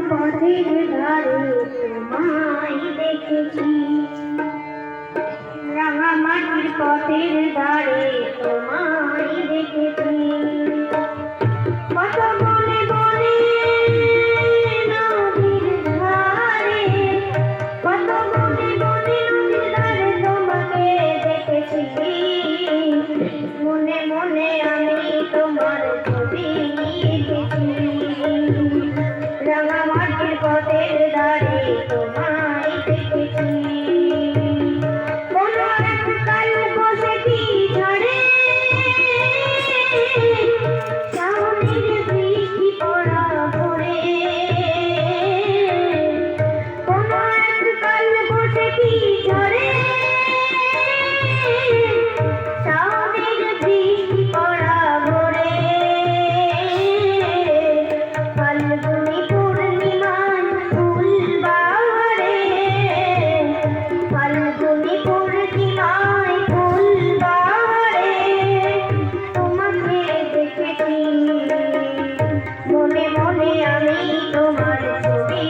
পথের ধারে তোমায় দেখেছি, রাঙামাটির পথের ধারে তোমায় দেখেছি। কত বনে বনে নদীর ধারে, কত বনে বনে নদীর ধারে তোমাকে দেখেছি। মনে মনে আমি তোমার ছবি এঁকেছি, রাঙামাটির পথের ধারে তোমায় দেখেছি। কোনো এক কাল বসে কি ঝড়ে শ্রাবণের বৃষ্টি পড়া ভোরে, কোনো এক কাল বসে কি ঝড়ে শ্রাবণের বৃষ্টি পড়া ভোরে। ফাল্গুনি পূর্ণিমার ফুল বাহারে, ফাল্গুনি পূর্ণিমায় ফুল বাহারে তোমাকে দেখেছি। মনে মনে আমি তোমার ছবি